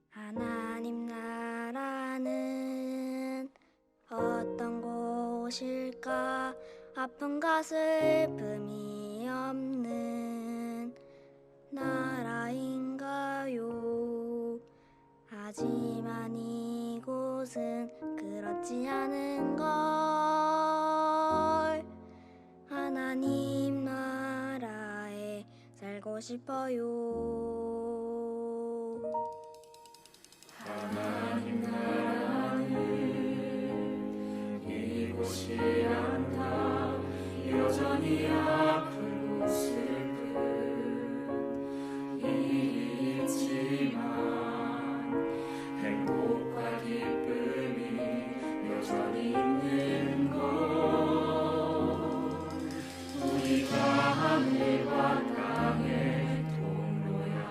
하나님 나라는 어떤 곳일까? 아픔과 슬픔이 없는 나라인가요? 하지만 이곳은 그렇지 않은 걸. 하나님 나라에 살고 싶어요. 하나님 나라는 이곳이 않다. 여전히 아프고 슬픈 일이 있지만 행복과 기쁨이 여전히 있는 것. 우리가 하늘과 땅의 통로야.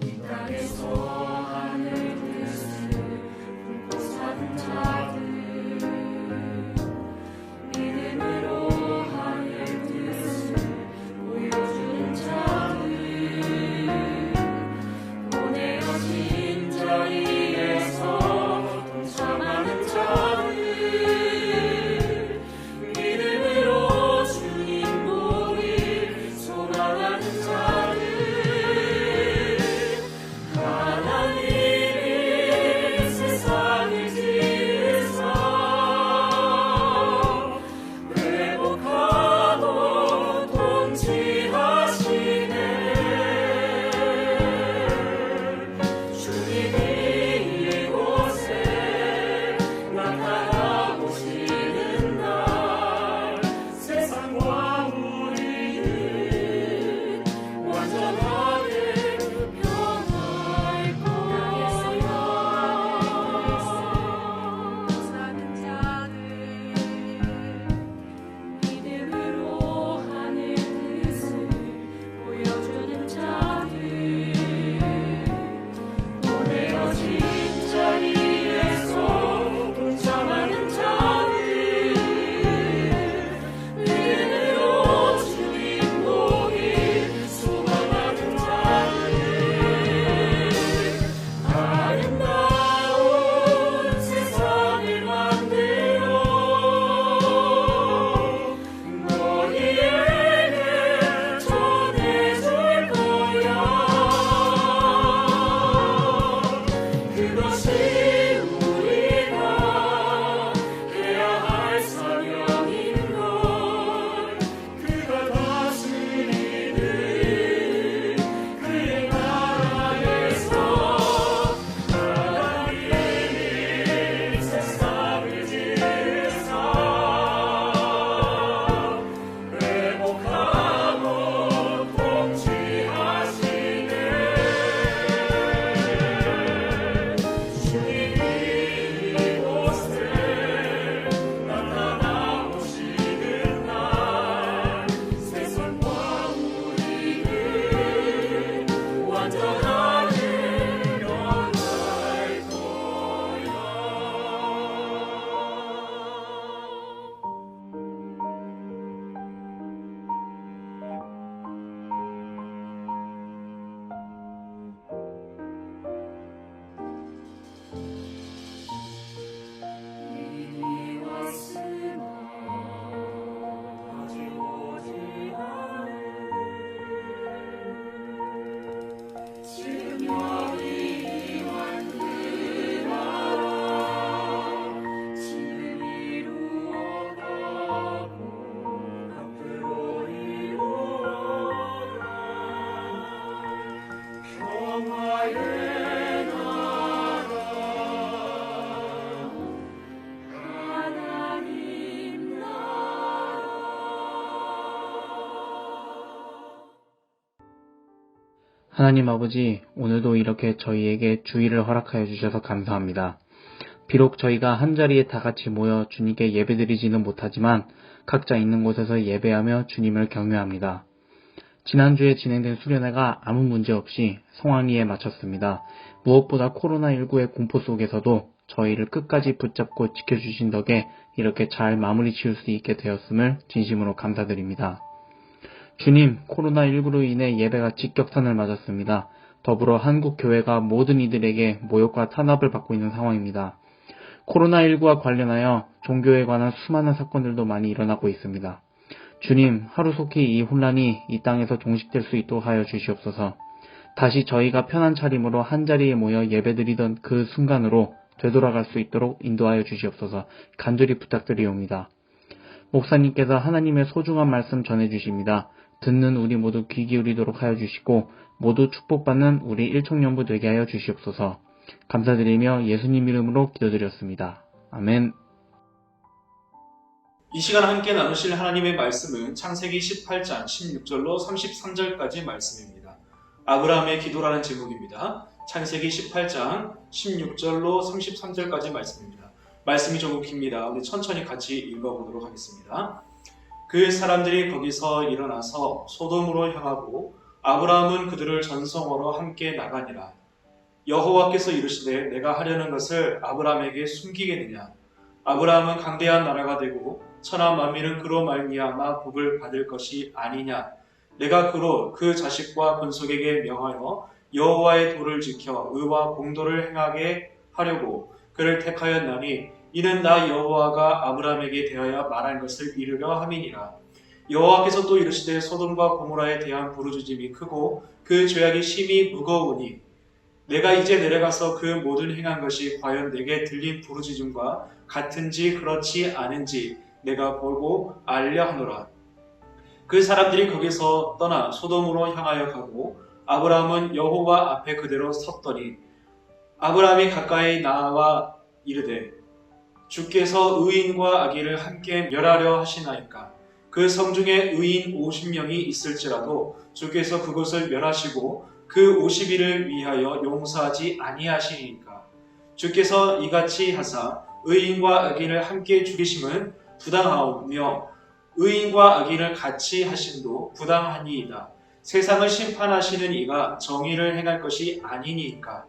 이 땅에서 하늘 뜻을 품고 사는 자들 믿음을 하나님 아버지, 오늘도 이렇게 저희에게 주의를 허락하여 주셔서 감사합니다. 비록 저희가 한자리에 다 같이 모여 주님께 예배드리지는 못하지만 각자 있는 곳에서 예배하며 주님을 경외합니다. 지난주에 진행된 수련회가 아무 문제 없이 성황리에 마쳤습니다. 무엇보다 코로나19의 공포 속에서도 저희를 끝까지 붙잡고 지켜주신 덕에 이렇게 잘 마무리 지을 수 있게 되었음을 진심으로 감사드립니다. 주님, 코로나19로 인해 예배가 직격탄을 맞았습니다. 더불어 한국 교회가 모든 이들에게 모욕과 탄압을 받고 있는 상황입니다. 코로나19와 관련하여 종교에 관한 수많은 사건들도 많이 일어나고 있습니다. 주님, 하루속히 이 혼란이 이 땅에서 종식될 수 있도록 하여 주시옵소서. 다시 저희가 편한 차림으로 한자리에 모여 예배드리던 그 순간으로 되돌아갈 수 있도록 인도하여 주시옵소서. 간절히 부탁드리옵니다. 목사님께서 하나님의 소중한 말씀 전해주십니다. 듣는 우리 모두 귀 기울이도록 하여 주시고 모두 축복받는 우리 일청년부 되게 하여 주시옵소서. 감사드리며 예수님 이름으로 기도드렸습니다. 아멘. 이 시간 함께 나누실 하나님의 말씀은 창세기 18장 16절로 33절까지 말씀입니다. 아브라함의 기도라는 제목입니다. 창세기 18장 16절로 33절까지 말씀입니다. 말씀이 조금 깁니다. 우리 천천히 같이 읽어보도록 하겠습니다. 그 사람들이 거기서 일어나서 소돔으로 향하고 아브라함은 그들을 전성으로 함께 나가니라. 여호와께서 이르시되 내가 하려는 것을 아브라함에게 숨기겠느냐. 아브라함은 강대한 나라가 되고 천하 만민은 그로 말미암아 복을 받을 것이 아니냐. 내가 그로 그 자식과 본속에게 명하여 여호와의 도를 지켜 의와 공도를 행하게 하려고 그를 택하였나니 이는 나 여호와가 아브라함에게 대하여 말한 것을 이루려 함이니라. 여호와께서 또 이르시되 소돔과 고모라에 대한 부르짖음이 크고 그 죄악이 심히 무거우니 내가 이제 내려가서 그 모든 행한 것이 과연 내게 들린 부르짖음과 같은지 그렇지 않은지 내가 보고 알려 하노라. 그 사람들이 거기서 떠나 소돔으로 향하여 가고 아브라함은 여호와 앞에 그대로 섰더니 아브라함이 가까이 나와 이르되 주께서 의인과 악인을 함께 멸하려 하시나이까. 그 성중에 의인 50명이 있을지라도 주께서 그곳을 멸하시고 그 50일을 위하여 용서하지 아니하시니까. 주께서 이같이 하사 의인과 악인을 함께 죽이심은 부당하오며 의인과 악인을 같이 하심도 부당하니이다. 세상을 심판하시는 이가 정의를 행할 것이 아니니까.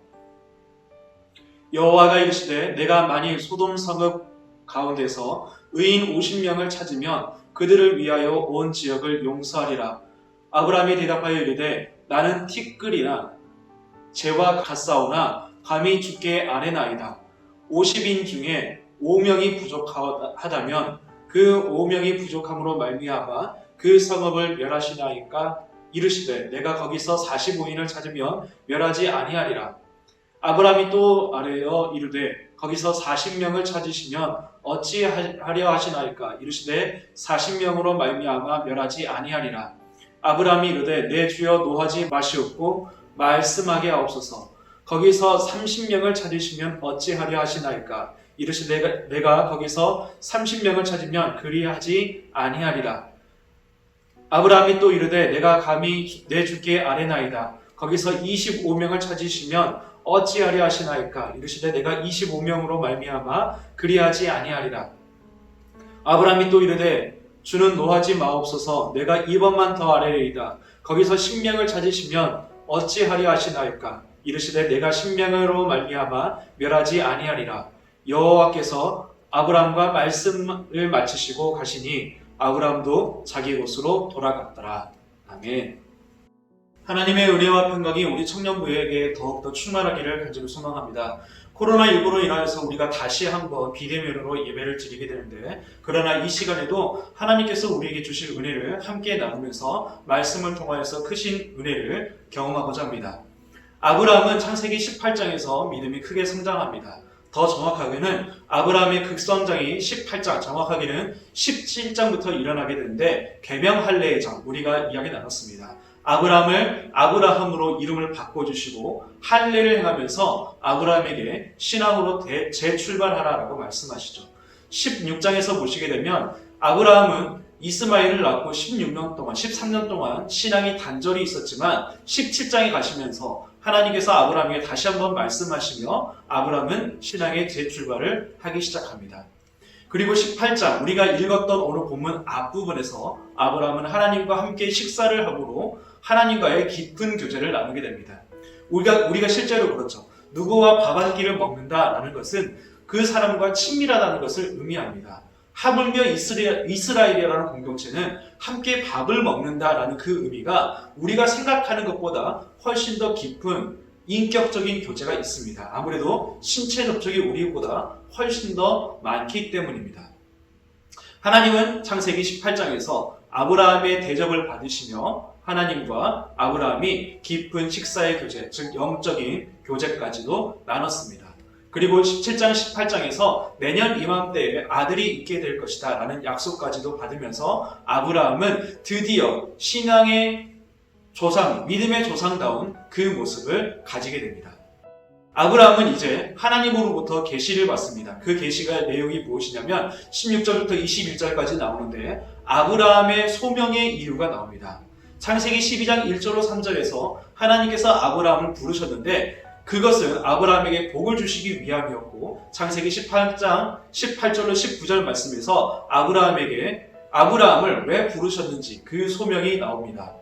여호와가 이르시되 내가 만일 소돔 성읍 가운데서 의인 50명을 찾으면 그들을 위하여 온 지역을 용서하리라. 아브라함이 대답하여 이르되 나는 티끌이나 재와 같사오나 감히 주께 아뢰나이다. 50인 중에 5명이 부족하다면 그 5명이 부족함으로 말미암아 그 성읍을 멸하시나이까. 이르시되 내가 거기서 45인을 찾으면 멸하지 아니하리라. 아브라함이 또 아뢰어 이르되 거기서 40명을 찾으시면 어찌하려 하시나이까. 이르시되 40명으로 말미암아 멸하지 아니하리라. 아브라함이 이르되 내 주여 노하지 마시옵고 말씀하게 하옵소서. 거기서 30명을 찾으시면 어찌하려 하시나이까. 이르시되 내가 거기서 30명을 찾으면 그리하지 아니하리라. 아브라함이 또 이르되 내가 감히 내 주께 아뢰나이다. 거기서 25명을 찾으시면 어찌하려 하시나이까. 이르시되 내가 25명으로 말미암아 그리하지 아니하리라. 아브라함이 또 이르되 주는 노하지 마옵소서. 내가 2번만 더 아뢰리이다. 거기서 10명을 찾으시면 어찌하려 하시나이까. 이르시되 내가 10명으로 말미암아 멸하지 아니하리라. 여호와께서 아브라함과 말씀을 마치시고 가시니 아브라함도 자기 곳으로 돌아갔더라. 아멘. 하나님의 은혜와 평강이 우리 청년부에게 더욱더 충만하기를 간절히 소망합니다. 코로나19로 인하여서 우리가 다시 한번 비대면으로 예배를 드리게 되는데, 그러나 이 시간에도 하나님께서 우리에게 주실 은혜를 함께 나누면서 말씀을 통하여서 크신 은혜를 경험하고자 합니다. 아브라함은 창세기 18장에서 믿음이 크게 성장합니다. 더 정확하게는 아브라함의 극성장이 18장, 정확하게는 17장부터 일어나게 되는데, 계명 할례의 장, 우리가 이야기 나눴습니다. 아브라함을 아브라함으로 이름을 바꿔주시고 할례를 행하면서 아브라함에게 신앙으로 재출발하라라고 말씀하시죠. 16장에서 보시게 되면 아브라함은 이스마엘을 낳고 16년 동안, 13년 동안 신앙이 단절이 있었지만 17장에 가시면서 하나님께서 아브라함에게 다시 한번 말씀하시며 아브라함은 신앙의 재출발을 하기 시작합니다. 그리고 18장 우리가 읽었던 오늘 본문 앞부분에서 아브라함은 하나님과 함께 식사를 하므로 하나님과의 깊은 교제를 나누게 됩니다. 우리가 실제로 그렇죠. 누구와 밥 한 끼를 먹는다라는 것은 그 사람과 친밀하다는 것을 의미합니다. 하물며 이스라엘이라는 공동체는 함께 밥을 먹는다라는 그 의미가 우리가 생각하는 것보다 훨씬 더 깊은 인격적인 교제가 있습니다. 아무래도 신체 접촉이 우리보다 훨씬 더 많기 때문입니다. 하나님은 창세기 18장에서 아브라함의 대접을 받으시며 하나님과 아브라함이 깊은 식사의 교제, 즉 영적인 교제까지도 나눴습니다. 그리고 17장, 18장에서 내년 이맘때에 아들이 있게 될 것이다 라는 약속까지도 받으면서 아브라함은 드디어 신앙의 조상, 믿음의 조상다운 그 모습을 가지게 됩니다. 아브라함은 이제 하나님으로부터 계시를 받습니다. 그 계시가 내용이 무엇이냐면 16절부터 21절까지 나오는데 아브라함의 소명의 이유가 나옵니다. 창세기 12장 1절로 3절에서 하나님께서 아브라함을 부르셨는데 그것은 아브라함에게 복을 주시기 위함이었고 창세기 18장 18절로 19절 말씀에서 아브라함을 왜 부르셨는지 그 소명이 나옵니다.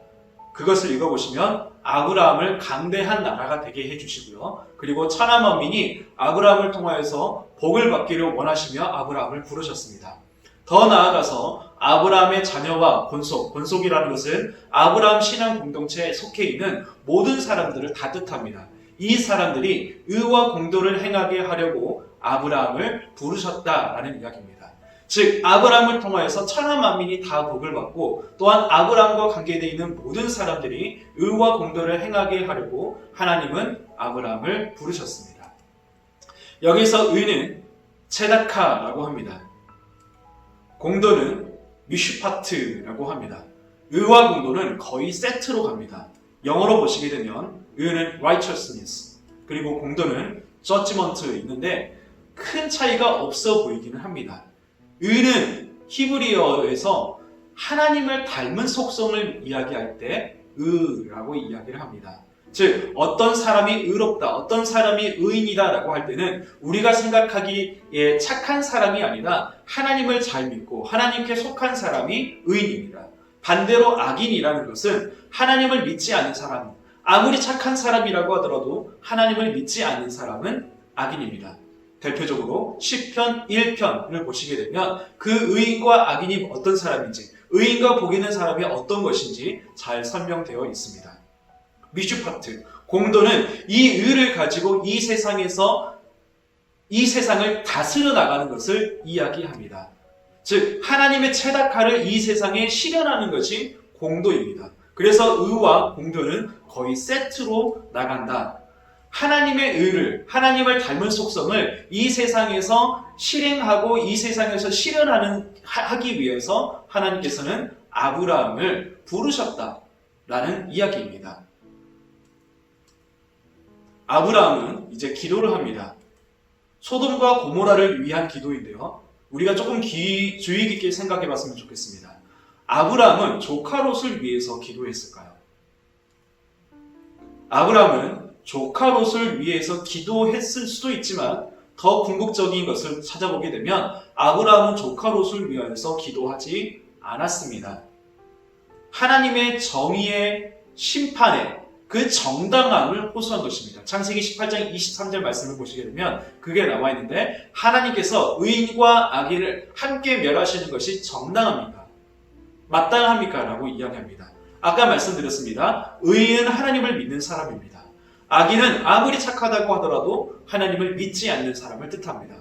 그것을 읽어보시면 아브라함을 강대한 나라가 되게 해주시고요. 그리고 천하 만민이 아브라함을 통하여서 복을 받기를 원하시며 아브라함을 부르셨습니다. 더 나아가서 아브라함의 자녀와 본속이라는 것은 아브라함 신앙 공동체에 속해 있는 모든 사람들을 다 뜻합니다. 이 사람들이 의와 공도를 행하게 하려고 아브라함을 부르셨다라는 이야기입니다. 즉 아브라함을 통하여서 천하 만민이 다 복을 받고 또한 아브라함과 관계되어 있는 모든 사람들이 의와 공도를 행하게 하려고 하나님은 아브라함을 부르셨습니다. 여기서 의는 체다카라고 합니다. 공도는 미슈파트라고 합니다. 의와 공도는 거의 세트로 갑니다. 영어로 보시게 되면 의는 righteousness 그리고 공도는 judgment 있는데 큰 차이가 없어 보이기는 합니다. 의는 히브리어에서 하나님을 닮은 속성을 이야기할 때 의라고 이야기를 합니다. 즉 어떤 사람이 의롭다, 어떤 사람이 의인이다 라고 할 때는 우리가 생각하기에 착한 사람이 아니라 하나님을 잘 믿고 하나님께 속한 사람이 의인입니다. 반대로 악인이라는 것은 하나님을 믿지 않는 사람, 아무리 착한 사람이라고 하더라도 하나님을 믿지 않는 사람은 악인입니다. 대표적으로 시편 1편을 보시게 되면 그 의인과 악인이 어떤 사람인지, 의인과 복 있는 사람이 어떤 것인지 잘 설명되어 있습니다. 미슈파트, 공도는 이 의를 가지고 이 세상을 다스려 나가는 것을 이야기합니다. 즉 하나님의 체다카를 이 세상에 실현하는 것이 공도입니다. 그래서 의와 공도는 거의 세트로 나간다. 하나님의 의를, 하나님을 닮은 속성을 이 세상에서 실행하고 이 세상에서 하기 위해서 하나님께서는 아브라함을 부르셨다라는 이야기입니다. 아브라함은 이제 기도를 합니다. 소돔과 고모라를 위한 기도인데요. 우리가 조금 주의 깊게 생각해 봤으면 좋겠습니다. 아브라함은 조카 롯을 위해서 기도했을까요? 아브라함은 조카 롯을 위해서 기도했을 수도 있지만 더 궁극적인 것을 찾아보게 되면 아브라함은 조카 롯을 위해서 기도하지 않았습니다. 하나님의 정의의 심판에 그 정당함을 호소한 것입니다. 창세기 18장 23절 말씀을 보시게 되면 그게 나와 있는데 하나님께서 의인과 악인을 함께 멸하시는 것이 정당합니까? 마땅합니까? 라고 이야기합니다. 아까 말씀드렸습니다. 의인은 하나님을 믿는 사람입니다. 악인은 아무리 착하다고 하더라도 하나님을 믿지 않는 사람을 뜻합니다.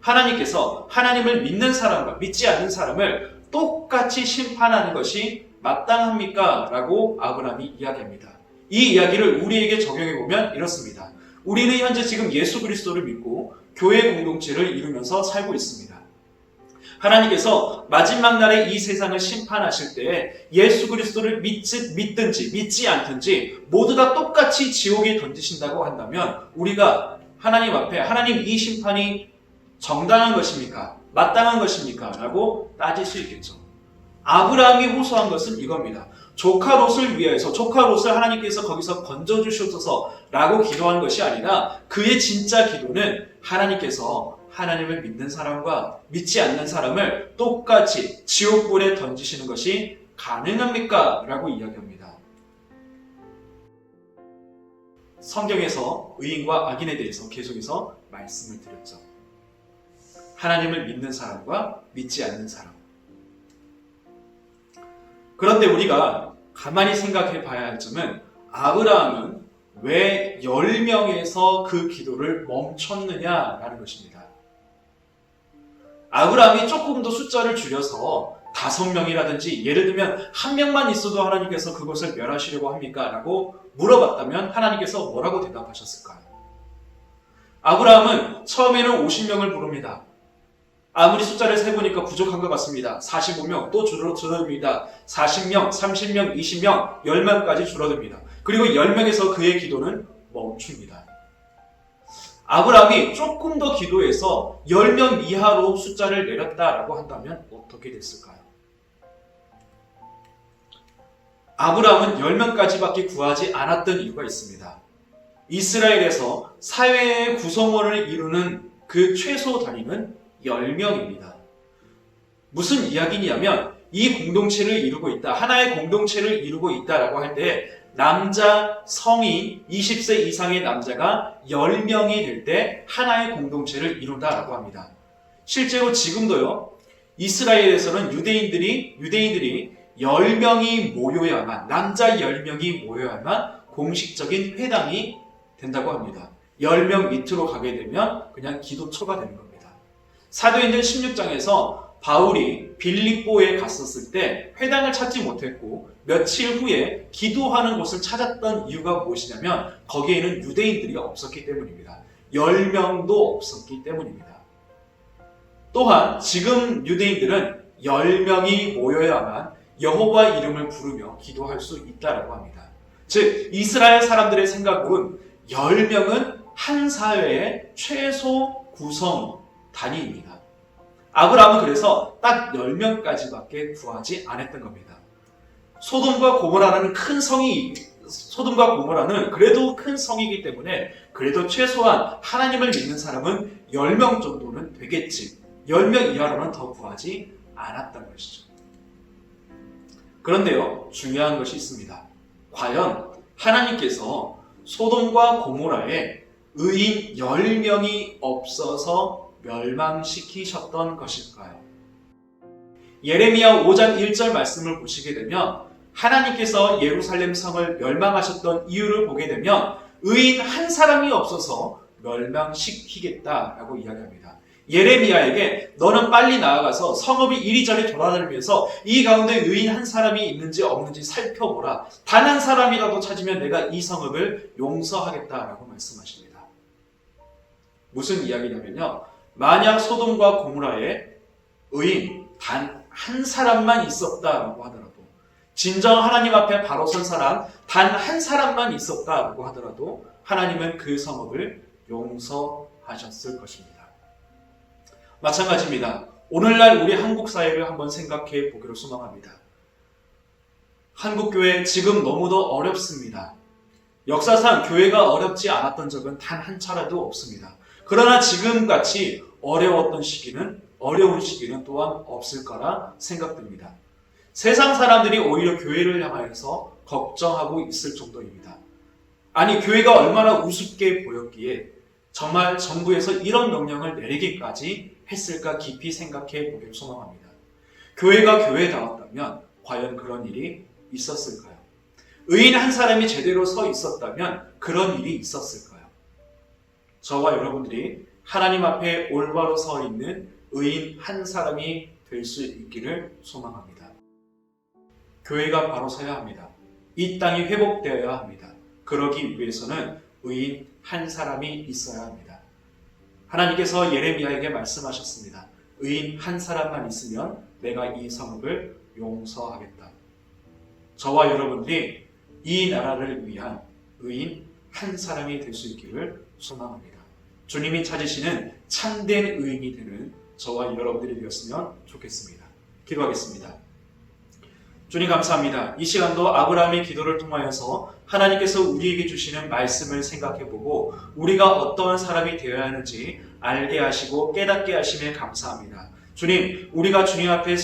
하나님께서 하나님을 믿는 사람과 믿지 않는 사람을 똑같이 심판하는 것이 마땅합니까? 라고 아브라함이 이야기합니다. 이 이야기를 우리에게 적용해 보면 이렇습니다. 우리는 현재 지금 예수 그리스도를 믿고 교회 공동체를 이루면서 살고 있습니다. 하나님께서 마지막 날에 이 세상을 심판하실 때 예수 그리스도를 믿든지 믿지 않든지 모두 다 똑같이 지옥에 던지신다고 한다면 우리가 하나님 앞에 하나님 이 심판이 정당한 것입니까? 마땅한 것입니까? 라고 따질 수 있겠죠. 아브라함이 호소한 것은 이겁니다. 조카 롯을 위해서, 조카 롯을 하나님께서 거기서 건져주시옵소서 라고 기도한 것이 아니라 그의 진짜 기도는 하나님께서 하나님을 믿는 사람과 믿지 않는 사람을 똑같이 지옥불에 던지시는 것이 가능합니까? 라고 이야기합니다. 성경에서 의인과 악인에 대해서 계속해서 말씀을 드렸죠. 하나님을 믿는 사람과 믿지 않는 사람. 그런데 우리가 가만히 생각해 봐야 할 점은 아브라함은 왜 10명에서 그 기도를 멈췄느냐라는 것입니다. 아브라함이 조금 더 숫자를 줄여서 5명이라든지 예를 들면 1명만 있어도 하나님께서 그것을 멸하시려고 합니까? 라고 물어봤다면 하나님께서 뭐라고 대답하셨을까요? 아브라함은 처음에는 50명을 부릅니다. 아무리 숫자를 세보니까 부족한 것 같습니다. 45명 또 줄어듭니다. 40명, 30명, 20명, 10명까지 줄어듭니다. 그리고 10명에서 그의 기도는 멈춥니다. 아브라함이 조금 더 기도해서 10명 이하로 숫자를 내렸다라고 한다면 어떻게 됐을까요? 아브라함은 10명까지밖에 구하지 않았던 이유가 있습니다. 이스라엘에서 사회의 구성원을 이루는 그 최소 단위는 10명입니다. 무슨 이야기냐면 이 공동체를 이루고 있다. 하나의 공동체를 이루고 있다라고 할 때 남자 성인 20세 이상의 남자가 10명이 될 때 하나의 공동체를 이룬다라고 합니다. 실제로 지금도요. 이스라엘에서는 유대인들이 10명이 모여야만, 남자 10명이 모여야만 공식적인 회당이 된다고 합니다. 10명 밑으로 가게 되면 그냥 기도처가 되는 겁니다. 사도행전 16장에서 바울이 빌립보에 갔었을 때 회당을 찾지 못했고 며칠 후에 기도하는 곳을 찾았던 이유가 무엇이냐면 거기에는 유대인들이 없었기 때문입니다. 10명도 없었기 때문입니다. 또한 지금 유대인들은 10명이 모여야만 여호와 이름을 부르며 기도할 수 있다라고 합니다. 즉 이스라엘 사람들의 생각은 10명은 한 사회의 최소 구성 단위입니다. 아브라함은 그래서 딱 10명까지밖에 구하지 않았던 겁니다. 소돔과 고모라는 그래도 큰 성이기 때문에 그래도 최소한 하나님을 믿는 사람은 10명 정도는 되겠지. 10명 이하로는 더 구하지 않았던 것이죠. 그런데요, 중요한 것이 있습니다. 과연 하나님께서 소돔과 고모라에 의인 10명이 없어서 멸망시키셨던 것일까요? 예레미야 5장 1절 말씀을 보시게 되면 하나님께서 예루살렘 성을 멸망하셨던 이유를 보게 되면 의인 한 사람이 없어서 멸망시키겠다라고 이야기합니다. 예레미야에게 너는 빨리 나아가서 성읍이 이리저리 돌아다니면서 이 가운데 의인 한 사람이 있는지 없는지 살펴보라. 단 한 사람이라도 찾으면 내가 이 성읍을 용서하겠다라고 말씀하십니다. 무슨 이야기냐면요. 만약 소돔과 고모라에 의인 단 한 사람만 있었다라고 하더라도 진정 하나님 앞에 바로 선 사람 단 한 사람만 있었다라고 하더라도 하나님은 그 성읍을 용서하셨을 것입니다. 마찬가지입니다. 오늘날 우리 한국 사회를 한번 생각해 보기로 소망합니다. 한국교회 지금 너무도 어렵습니다. 역사상 교회가 어렵지 않았던 적은 단 한 차례도 없습니다. 그러나 지금같이 어려운 시기는 또한 없을 거라 생각됩니다. 세상 사람들이 오히려 교회를 향하여서 걱정하고 있을 정도입니다. 아니, 교회가 얼마나 우습게 보였기에 정말 정부에서 이런 명령을 내리기까지 했을까 깊이 생각해 보기를 소망합니다. 교회가 교회다웠다면 과연 그런 일이 있었을까요? 의인 한 사람이 제대로 서 있었다면 그런 일이 있었을까요? 저와 여러분들이 하나님 앞에 올바로 서 있는 의인 한 사람이 될 수 있기를 소망합니다. 교회가 바로 서야 합니다. 이 땅이 회복되어야 합니다. 그러기 위해서는 의인 한 사람이 있어야 합니다. 하나님께서 예레미야에게 말씀하셨습니다. 의인 한 사람만 있으면 내가 이 성읍을 용서하겠다. 저와 여러분들이 이 나라를 위한 의인 한 사람이 될 수 있기를 소망합니다. 주님이 찾으시는 참된 의인이 되는 저와 여러분들이 되었으면 좋겠습니다. 기도하겠습니다. 주님 감사합니다. 이 시간도 아브라함의 기도를 통하여서 하나님께서 우리에게 주시는 말씀을 생각해보고 우리가 어떠한 사람이 되어야 하는지 알게 하시고 깨닫게 하심에 감사합니다. 주님, 우리가 주님 앞에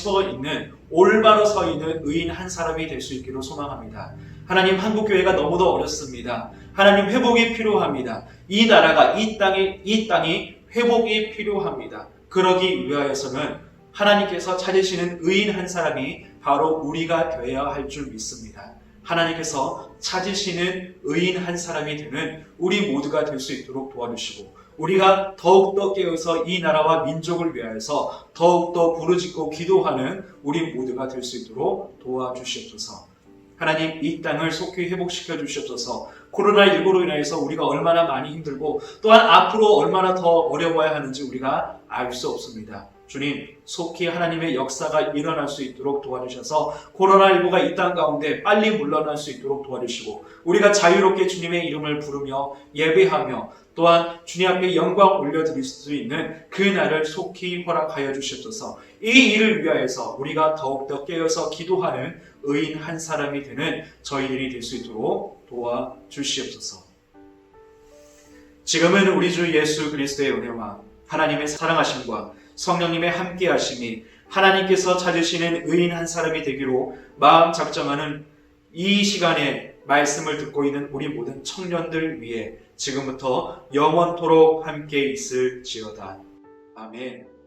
올바로 서 있는 의인 한 사람이 될 수 있기를 소망합니다. 하나님, 한국교회가 너무도 어렵습니다. 하나님, 회복이 필요합니다. 이 나라가, 이 땅이 회복이 필요합니다. 그러기 위하여서는 하나님께서 찾으시는 의인 한 사람이 바로 우리가 되어야 할 줄 믿습니다. 하나님께서 찾으시는 의인 한 사람이 되는 우리 모두가 될 수 있도록 도와주시고 우리가 더욱더 깨어서 이 나라와 민족을 위하여서 더욱더 부르짖고 기도하는 우리 모두가 될 수 있도록 도와주시옵소서. 하나님, 이 땅을 속히 회복시켜 주시옵소서. 코로나19로 인해서 우리가 얼마나 많이 힘들고 또한 앞으로 얼마나 더 어려워야 하는지 우리가 알 수 없습니다. 주님, 속히 하나님의 역사가 일어날 수 있도록 도와주셔서 코로나19가 이 땅 가운데 빨리 물러날 수 있도록 도와주시고 우리가 자유롭게 주님의 이름을 부르며 예배하며 또한 주님 앞에 영광 올려드릴 수 있는 그 날을 속히 허락하여 주시옵소서. 이 일을 위하여서 우리가 더욱더 깨어서 기도하는 의인 한 사람이 되는 저희들이 될 수 있도록 도와주시옵소서. 지금은 우리 주 예수 그리스도의 은혜와 하나님의 사랑하심과 성령님의 함께하심이 하나님께서 찾으시는 의인 한 사람이 되기로 마음 작정하는 이 시간에 말씀을 듣고 있는 우리 모든 청년들 위해 지금부터 영원토록 함께 있을지어다. 아멘.